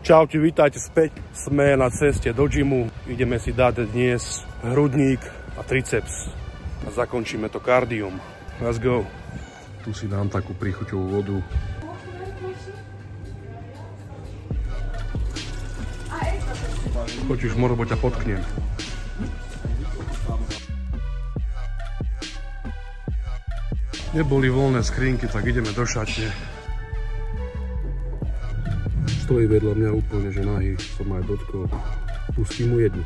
Čaute, vítajte späť. Sme na ceste do gymu. Ideme si dať dnes hrudník a triceps. A zakončíme to kardiom. Let's go. Tu si dám takú príchuťovú vodu. Počuš, morbo ťa potknem. Neboli voľné skrinky, tak ideme do šatne. Stojí vedľa mňa úplne, že nahý som aj dotkol. Pustím mu jednu.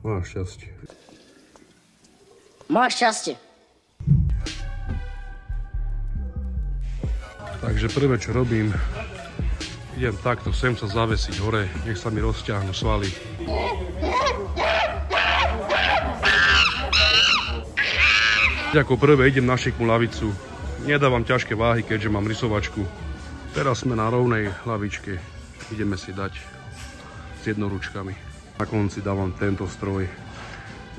Máš šťastie. Máš šťastie. Takže prvé, čo robím, idem takto sem sa zavesiť hore, nech sa mi rozťahnú svaly. Ako prvé idem na šikmú lavicu. Nedávam ťažké váhy, keďže mám rysovačku. Teraz sme na rovnej hlavičke. Ideme si dať s jednoručkami. Na konci dávam tento stroj.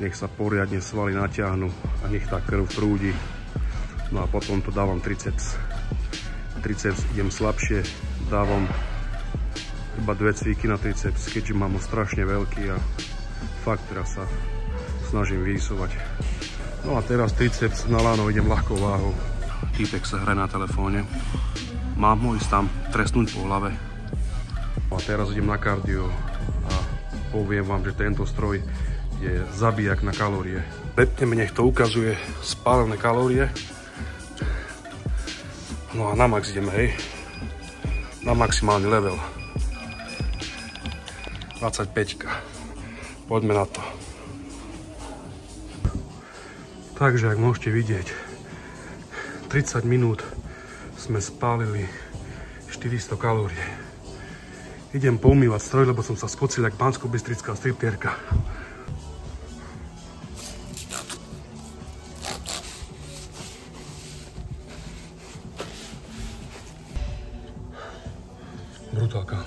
Nech sa poriadne svaly natiahnu a nech tá krv prúdi. No a potom to dávam triceps. Triceps idem slabšie. Dávam iba 2 cviky na triceps, keďže mám ho strašne veľký a fakt teraz sa snažím vyrysovať. No a teraz triceps na láno idem ľahkou váhou. Týpek sa hraje na telefóne. Mám ho ísť tam trestnúť po hlave. A teraz idem na kardio a poviem vám, že tento stroj je zabijak na kalórie. Prepneme, nech to ukazuje spálené kalórie. No a na max ideme, hej. Na maximálny level. 25. Poďme na to. Takže, ak môžete vidieť, 30 minút sme spálili 400 kalórie. Idem poumývať stroj, lebo som sa spocil jak banskobystrická striptierka. Brutálka.